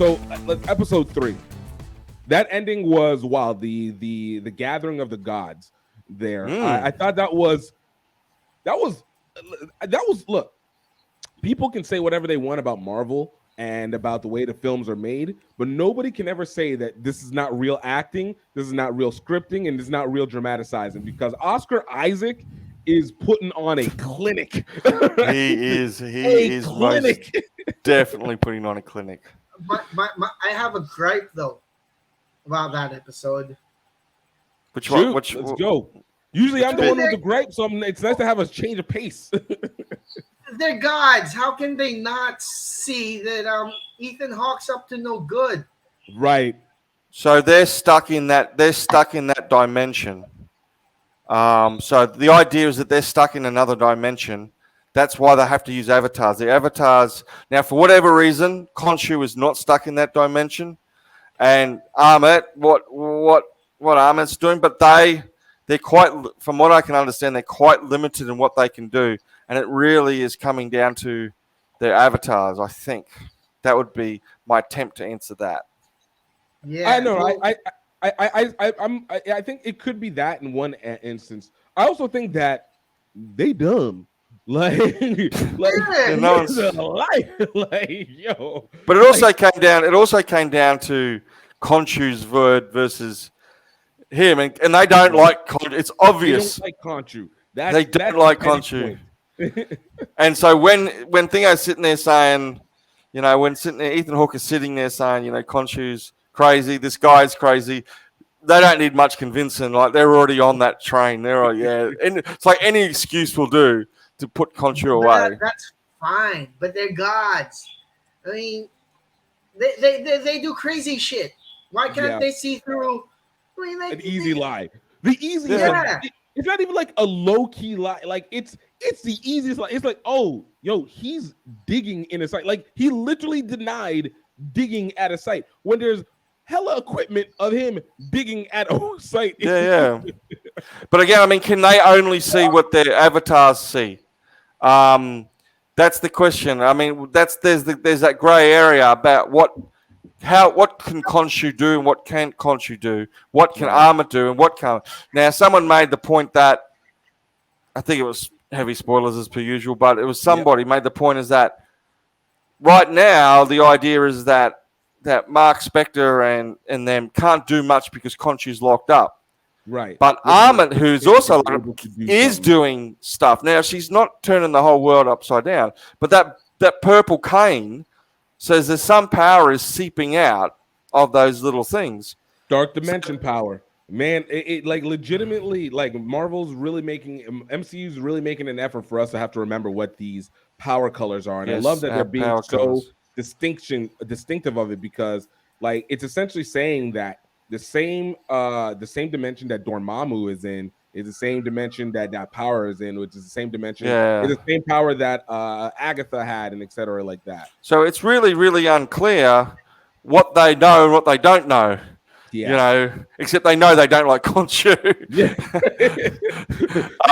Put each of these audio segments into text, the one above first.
So episode 3, that ending was wild. The gathering of the gods there. I thought that was look. People can say whatever they want about Marvel and about the way the films are made, but nobody can ever say that this is not real acting, this is not real scripting, and this is not real dramatizing, because Oscar Isaac is putting on a clinic. He is clinic. Most definitely putting on a clinic. I have a gripe though about that episode. Which one? Let's go. Usually I'm the one with the gripe, so it's nice to have a change of pace. They're gods. How can they not see that Ethan Hawke's up to no good? Right. So they're stuck in that dimension. So the idea is that they're stuck in another dimension. That's why they have to use avatars. The avatars now, for whatever reason, Khonshu is not stuck in that dimension, and Ahmet, what Ahmet's doing, but they're quite, from what I can understand, they're quite limited in what they can do. And it really is coming down to their avatars, I think. That would be my attempt to answer that. Yeah, I know. I think it could be that in one instance. I also think that they dumb. Like yo. But it also came down to Khonshu's word versus him, and they don't like Khonshu. It's obvious. They don't like Khonshu. They don't like Khonshu. And so when Thingo's sitting there saying, Ethan Hawke is sitting there saying, Khonshu's crazy, this guy's crazy, they don't need much convincing. Like, they're already on that train. They're like, yeah. And it's like any excuse will do to put Khonshu away. That's fine, but they're gods. I mean, they do crazy shit. Why can't they see through? I mean, an easy lie. The easiest. Yeah. It's not even like a low key lie. Like it's the easiest lie. It's like, oh, he's digging in a site. Like, he literally denied digging at a site when there's hella equipment of him digging at a site. Yeah. But again, I mean, can they only see what their avatars see? That's the question. I mean, there's that grey area about what can Khonshu do and what can't Khonshu do? What can Ahmet do and what can't? Now, someone made the point that, I think it was heavy spoilers as per usual, but it was somebody made the point is that right now the idea is that Mark Spector and them can't do much because Khonshu's locked up. Right. But Ahmet, who's also locked up, is doing stuff. Now, she's not turning the whole world upside down, but that purple cane says there's some power is seeping out of those little things. Dark dimension power. Man, it like legitimately, like MCU's really making an effort for us to have to remember what these power colors are. And I love that they're being so distinctive of it, because like it's essentially saying that the same dimension that Dormammu is in is the same dimension that power is in, which is the same dimension. Yeah. It's the same power that Agatha had, and etc. like that. So it's really, really unclear what they know and what they don't know. Yeah. Except they know they don't like Khonshu. Yeah.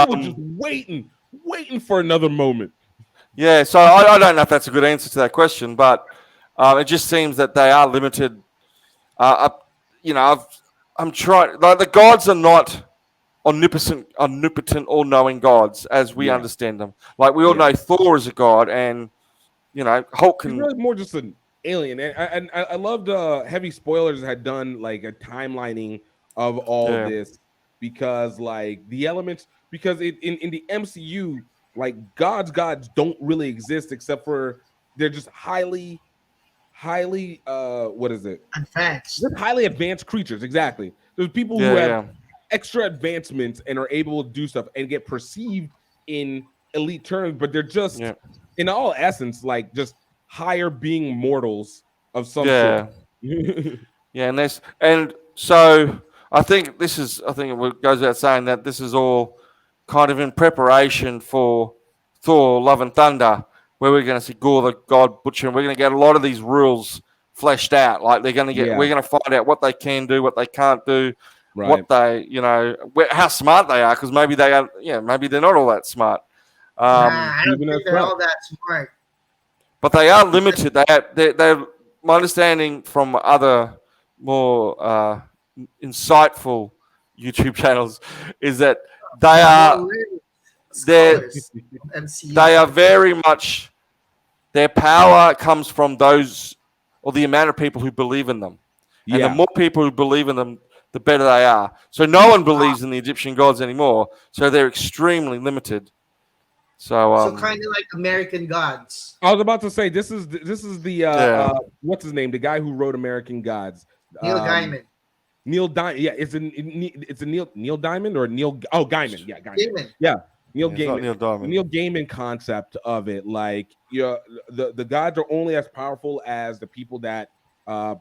Just waiting for another moment. Yeah, so I don't know if that's a good answer to that question, but it just seems that they are limited. I'm trying. Like, the gods are not omnipotent, all-knowing gods as we understand them. Like, we all know Thor is a god, and Hulk can. He's really more just an alien, and I loved Heavy Spoilers had done like a timelining of all this, because like the elements, because in the MCU, like gods don't really exist, except for they're just highly what is it? Advanced. Just highly advanced creatures. Exactly. There's people who have extra advancements and are able to do stuff and get perceived in elite terms, but they're just in all essence like just higher being mortals of some sort. And so I think it goes without saying that this is all kind of in preparation for Thor: Love and Thunder, where we're going to see Gorr the God Butcher, and we're going to get a lot of these rules fleshed out. Like we're going to find out what they can do, what they can't do, what they, how smart they are, because maybe they are, maybe they're not all that smart. I don't think they're all that smart. But they are limited. my understanding from other more insightful YouTube channels is that they are they are very much, their power comes from those, or the amount of people who believe in them. And the more people who believe in them, the better they are. So no one believes in the Egyptian gods anymore. So they're extremely limited. So kind of like American Gods. I was about to say this is the what's his name? The guy who wrote American Gods. Neil Gaiman. Neil Diamond. Yeah, it's a Neil Diamond or Neil. Oh, Gaiman. Yeah, Gaiman. Yeah, Neil Gaiman. Neil Gaiman concept of it, like the gods are only as powerful as the people that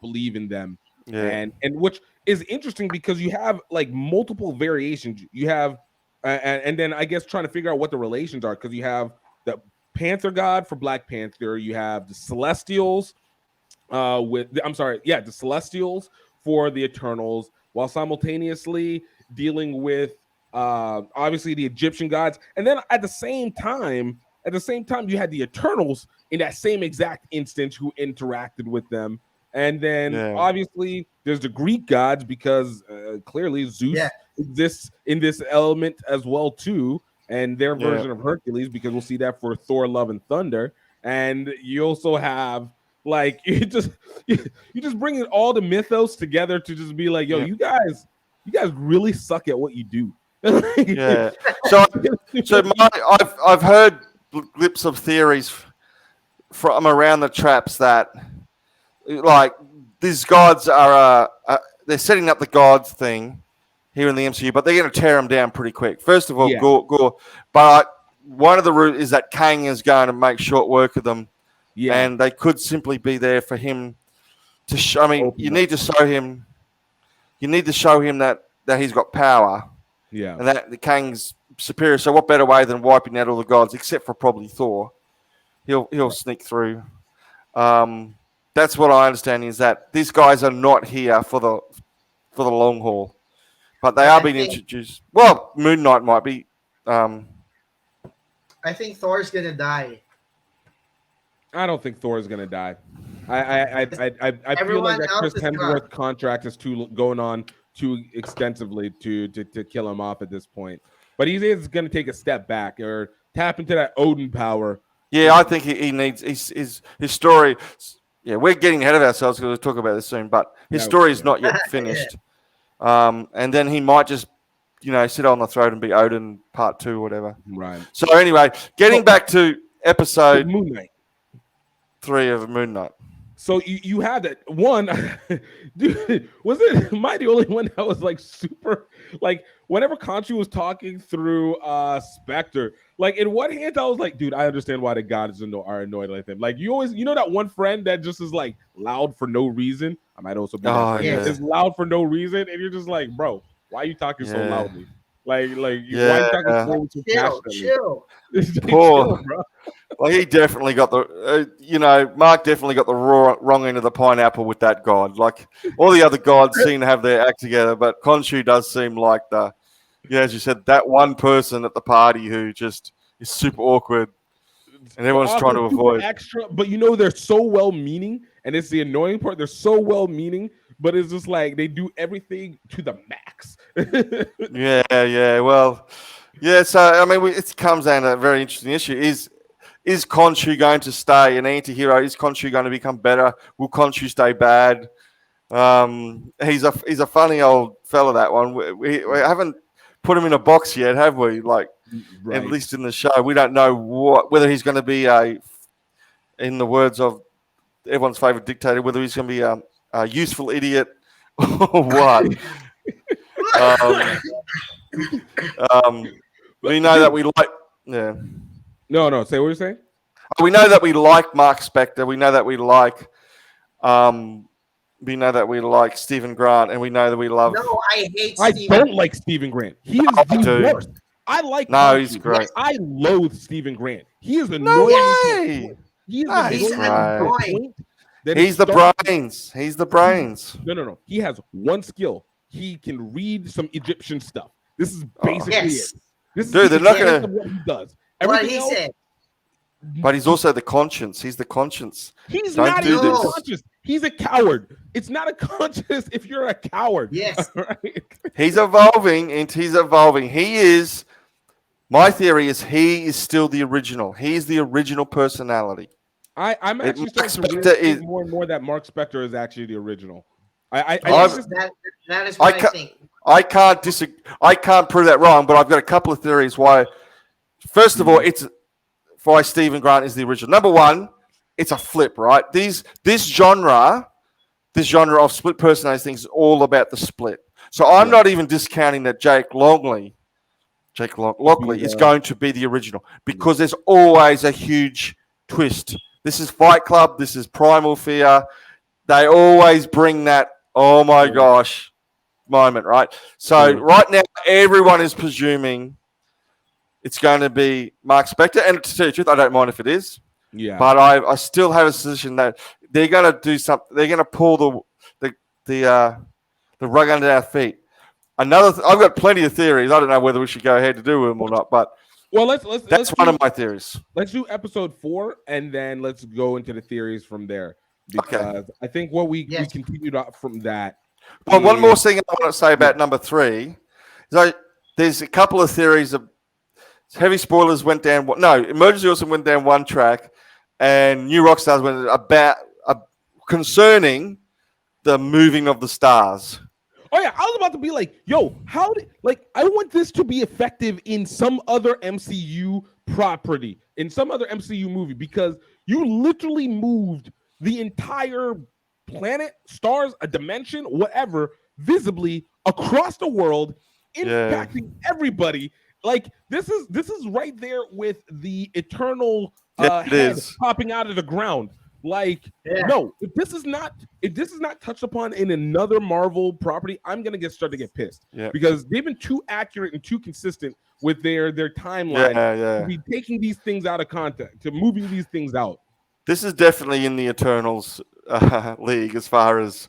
believe in them. Yeah. And which is interesting because you have like multiple variations. You have and then I guess trying to figure out what the relations are, because you have the Panther God for Black Panther, you have the Celestials the Celestials for the Eternals, while simultaneously dealing with obviously the Egyptian gods. And then at the same time you had the Eternals in that same exact instance who interacted with them. And then obviously there's the Greek gods, because clearly Zeus exists in this element as well too, and their version of Hercules, because we'll see that for Thor, Love and Thunder. And you also have like you just bringing all the mythos together to just be like, yo, you guys really suck at what you do. I've heard glimpses of theories from around the traps that, like, these gods are they're setting up the gods thing here in the MCU, but they're going to tear them down pretty quick. First of all, Gore, but one of the root is that Kang is going to make short work of them, and they could simply be there for him to show. I mean, you need to show him that he's got power, and that the Kang's superior. So what better way than wiping out all the gods, except for probably Thor? He'll sneak through. That's what I understand, is that these guys are not here for the long haul, but they are being introduced. Well, Moon Knight might be. I think Thor's gonna die. I don't think Thor's gonna die. I feel like that Chris Hemsworth contract is going on too extensively to kill him off at this point. But he is gonna take a step back or tap into that Odin power. Yeah, I think he needs his story. Yeah, we're getting ahead of ourselves because we'll talk about this soon, but his story is not yet finished. And then he might just, sit on the throne and be Odin Part 2 or whatever. Right. So anyway, getting back to episode Moon Knight 3 of Moon Knight. So you had that one, dude, am I the only one that was like super, like whenever Khonshu was talking through Spectre, like in one hand I was like, dude, I understand why the gods are annoyed like them. Like you always, that one friend that just is like loud for no reason. I might also be it's loud for no reason, and you're just like, bro, why are you talking so loudly? Why are you talking so passionately? Chill. Chill, bro. Well, he definitely got Mark definitely got the wrong end of the pineapple with that god. Like all the other gods seem to have their act together, but Khonshu does seem like as you said, that one person at the party who just is super awkward, and everyone's trying to avoid. Extra, but they're so well-meaning, and it's the annoying part. They're so well-meaning, but it's just like they do everything to the max. Well, so I mean, it comes down to a very interesting issue: is Khonshu going to stay an anti-hero? Is Khonshu going to become better? Will Khonshu stay bad? He's a funny old fella, that one. We haven't put him in a box yet, have we? Like, at least in the show, we don't know whether he's going to be in the words of everyone's favorite dictator, whether he's going to be a useful idiot or what. We know that we like. Yeah. No. Say what you're saying. We know that we like Mark Spector. We know that we like. We know that we like Stephen Grant, and we know that we love. No, I hate. I don't like Stephen Grant. He is the worst. I like. No, he's great. I loathe Stephen Grant. He is annoying. No way. He's annoying. He's the brains. He's the brains. No. He has one skill. He can read some Egyptian stuff. This is basically it. They're not gonna. What he does. What he said. But he's also the conscience. He's the conscience. He's not even the conscience. He's a coward. It's not a contest if you're a coward. Yes. Right? He's evolving, and he's evolving. My theory is he is still the original. He's the original personality. I'm actually starting to realize more and more that Mark Spector is actually the original. That is what I think. I can't disagree. I can't prove that wrong, but I've got a couple of theories why. First of all, it's why Stephen Grant is the original. Number one, it's a flip, right? This genre of split personality things is all about the split. So I'm not even discounting that Jake Lockley is going to be the original, because there's always a huge twist. This is Fight Club. This is Primal Fear. They always bring that, oh my gosh, moment, right? So right now, everyone is presuming it's going to be Mark Spector. And to tell you the truth, I don't mind if it is. Yeah. But I still have a suspicion that they're going to do something. They're going to pull the rug under our feet. I've got plenty of theories. I don't know whether we should go ahead to do them or not, but that's one of my theories. Let's do episode 4, and then let's go into the theories from there. Because I think what we continued up from that. Well, one more thing I want to say about number 3 is there's a couple of theories of Heavy Spoilers went down. No, Emergency also went down one track, and New Rockstars went about concerning the moving of the stars. Oh yeah, I was about to be like, yo, I want this to be effective in some other MCU property, in some other MCU movie, because you literally moved the entire planet, stars, a dimension, whatever, visibly across the world, impacting everybody. Like this is right there with the Eternal head popping out of the ground. Like no, if this is not touched upon in another Marvel property, I'm gonna start to get pissed because they've been too accurate and too consistent with their timeline to be taking these things out of context, to moving these things out. This is definitely in the Eternals league as far as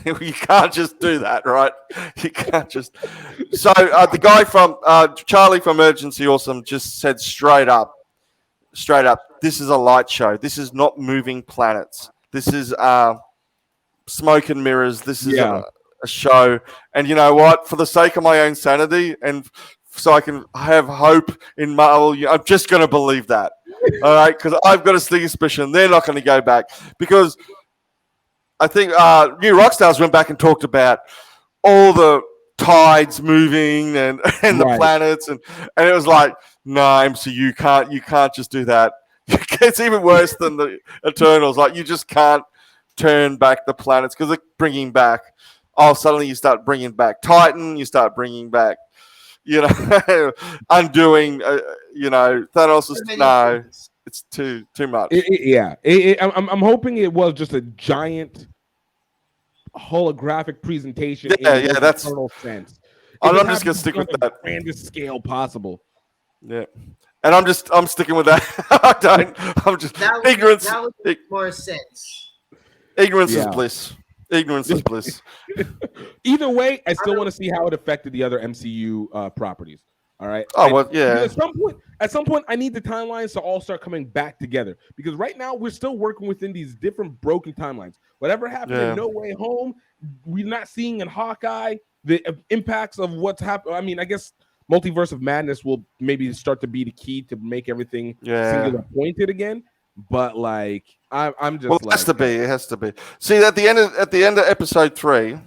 you can't just do that, right? You can't just. So the guy from Charlie from Emergency Awesome just said straight up, this is a light show. This is not moving planets. This is smoke and mirrors. This is a show. And you know what? For the sake of my own sanity and so I can have hope in Marvel, I'm just going to believe that. All right? Because I've got a sneaky suspicion they're not going to go back. Because I think New Rockstars went back and talked about all the tides moving and the planets. And it was like, no, MCU, you can't just do that. It's even worse than the Eternals. Like, you just can't turn back the planets because they're bringing back. Oh, suddenly you start bringing back Titan. You start bringing back, undoing. Thanos is no. It's too much. I'm hoping it was just a giant holographic presentation. Yeah, that's total sense. I'm just gonna stick with that grandest scale possible. Yeah. And I'm sticking with that. Ignorance. That would make more sense. Ignorance is bliss. Ignorance is bliss. Either way, I still want to see how it affected the other MCU properties. All right. Oh, well, yeah. At some point, I need the timelines to all start coming back together, because right now we're still working within these different broken timelines. Whatever happened in No Way Home, we're not seeing in Hawkeye the impacts of what's happened. I mean, I guess Multiverse of Madness will maybe start to be the key to make everything singular pointed again. But like, I'm just it has to be. It has to be. See, at the end of episode 3,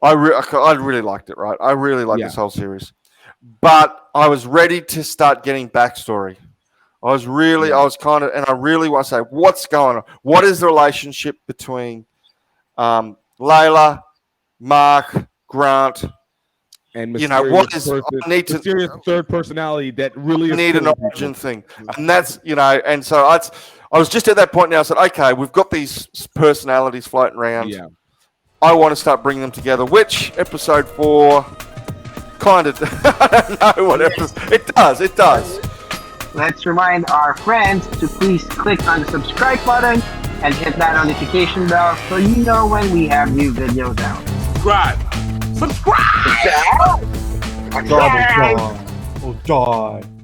I really liked it. Right, I really liked this whole series, but I was ready to start getting backstory. I really want to say, what's going on? What is the relationship between Layla, Mark, Grant? And what is mysterious third personality that really need an origin thing, and that's and so I was just at that point now. I said, okay, we've got these personalities floating around. Yeah, I want to start bringing them together. Which episode 4 kind of I don't know what episode it does. Let's remind our friends to please click on the subscribe button and hit that notification bell so you know when we have new videos out. Subscribe. Subscribe! Die.